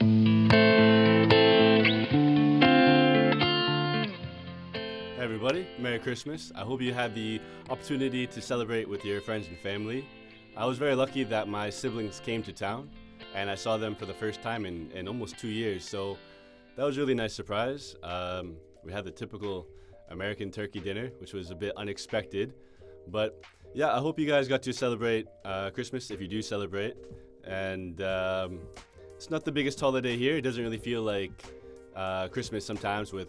Hey everybody, Merry Christmas. I hope you had the opportunity to celebrate with your friends and family. I was very lucky that my siblings came to town and I saw them for the first time in almost 2 years, so that was a really nice surprise. We had the typical American turkey dinner, which was a bit unexpected, but yeah, I hope you guys got to celebrate Christmas if you do celebrate. And it's not the biggest holiday here. It doesn't really feel like Christmas sometimes with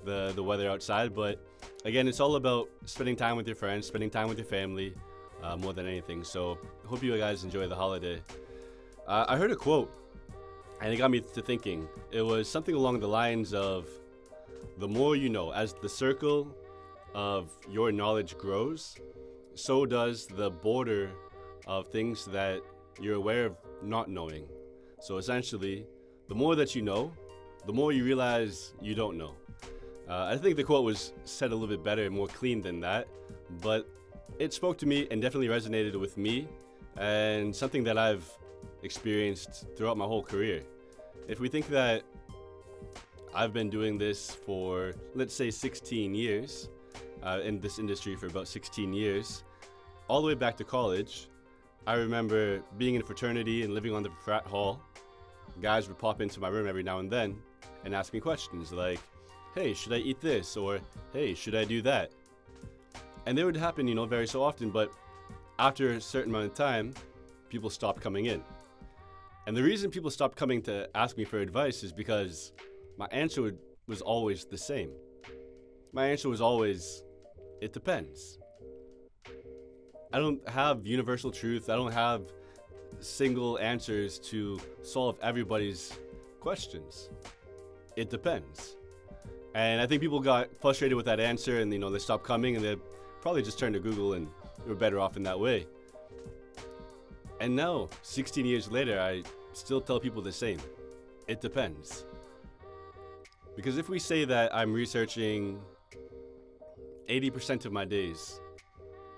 the weather outside, but again, it's all about spending time with your friends, spending time with your family, more than anything. So I hope you guys enjoy the holiday. I heard a quote and it got me to thinking. It was something along the lines of, the more you know, as the circle of your knowledge grows, so does the border of things that you're aware of not knowing. So essentially, the more that you know, the more you realize you don't know. I think the quote was said a little bit better and more clean than that, but it spoke to me and definitely resonated with me, and something that I've experienced throughout my whole career. If we think that I've been doing this for, let's say, 16 years, in this industry for about 16 years, all the way back to college, I remember being in a fraternity and living on the frat hall. Guys would pop into my room every now and then and ask me questions like, hey, should I eat this? Or, hey, should I do that? And they would happen, very so often, but after a certain amount of time, people stopped coming in. And the reason people stopped coming to ask me for advice is because my answer was always the same. My answer was always, it depends. I don't have universal truth. I don't have single answers to solve everybody's questions. It depends. And I think people got frustrated with that answer and, they stopped coming, and they probably just turned to Google and they were better off in that way. And now, 16 years later, I still tell people the same. It depends. Because if we say that I'm researching 80% of my days,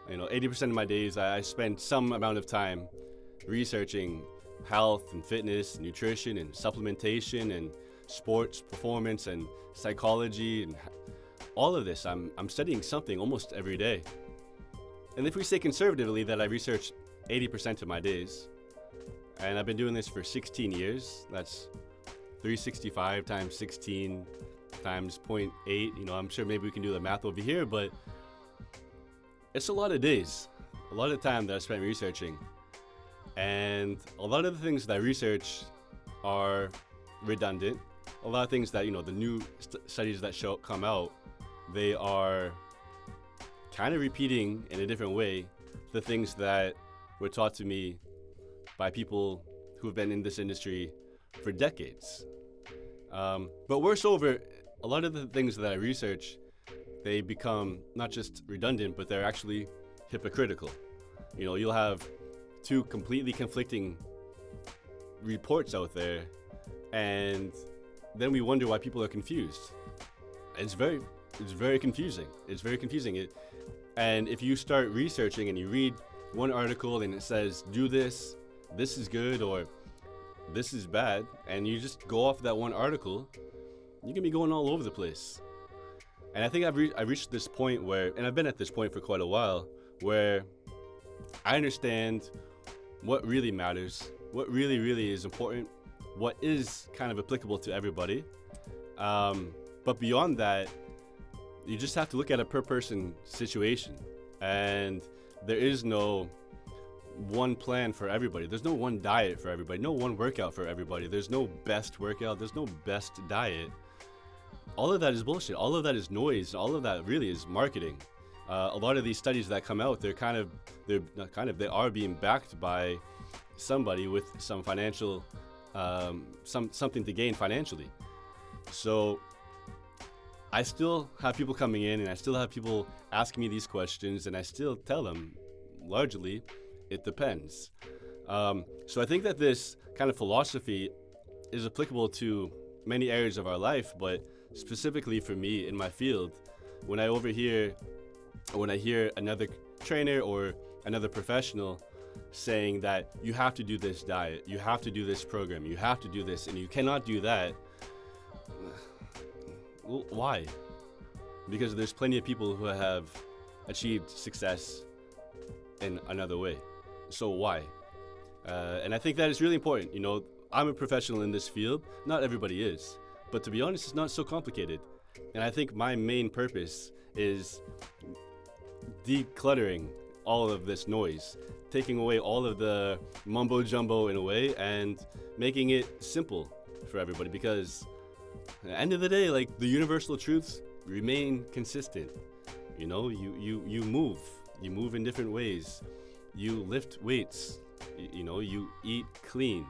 80% of my days, I spend some amount of time researching health and fitness, nutrition and supplementation and sports performance and psychology and all of this. I'm studying something almost every day. And if we say conservatively that I research 80% of my days, and I've been doing this for 16 years, that's 365 times 16 times 0.8. I'm sure maybe we can do the math over here, but it's a lot of days, a lot of time that I spent researching. And a lot of the things that I research are redundant. A lot of things that, the new studies that come out, they are kind of repeating in a different way the things that were taught to me by people who've been in this industry for decades. But worse over, a lot of the things that I research, they become not just redundant, but they're actually hypocritical. You'll have two completely conflicting reports out there, and then we wonder why people are confused. It's very confusing. It's very confusing. And if you start researching and you read one article and it says, do this, this is good, or this is bad, and you just go off that one article, you can be going all over the place. And I think I've reached this point where, and I've been at this point for quite a while, where I understand what really matters, what really, really is important, what is kind of applicable to everybody. But beyond that, you just have to look at a per person situation. And there is no one plan for everybody. There's no one diet for everybody, no one workout for everybody. There's no best workout, there's no best diet. All of that is bullshit. All of that is noise. All of that really is marketing. A lot of these studies that come out, they are being backed by somebody with some financial, something to gain financially. So I still have people coming in, and I still have people asking me these questions, and I still tell them, largely, it depends. So I think that this kind of philosophy is applicable to many areas of our life, but specifically for me in my field, when I hear another trainer or another professional saying that you have to do this diet, you have to do this program, you have to do this, and you cannot do that. Well, why? Because there's plenty of people who have achieved success in another way. So why? And I think that is really important. You know, I'm a professional in this field. Not everybody is. But to be honest, it's not so complicated. And I think my main purpose is decluttering all of this noise, taking away all of the mumbo jumbo in a way, and making it simple for everybody. Because at the end of the day, like, the universal truths remain consistent. You know, you move in different ways. You lift weights. You know, you eat clean.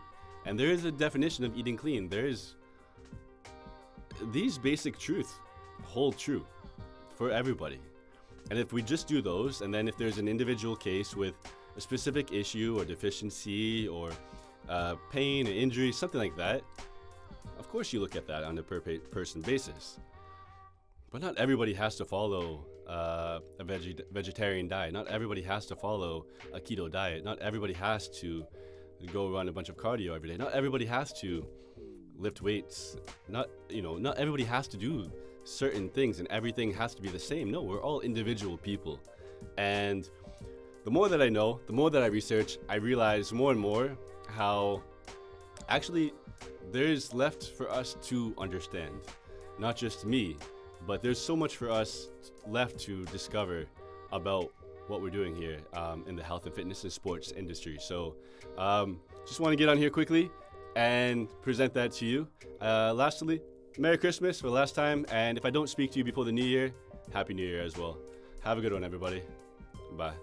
And there is a definition of eating clean. There's these basic truths hold true for everybody. And if we just do those, and then if there's an individual case with a specific issue or deficiency or pain or injury, something like that, of course you look at that on a per person basis. But not everybody has to follow a vegetarian diet. Not everybody has to follow a keto diet. Not everybody has to go run a bunch of cardio every day. Not everybody has to lift weights. Not everybody has to do certain things and everything has to be the same. No, we're all individual people. And the more that I know, the more that I research, I realize more and more how actually there's left for us to understand. Not just me, but there's so much for us left to discover about what we're doing here in the health and fitness and sports industry. So just want to get on here quickly and present that to you. Lastly, Merry Christmas for the last time, and if I don't speak to you before the New Year, Happy New Year as well. Have a good one, everybody. Bye.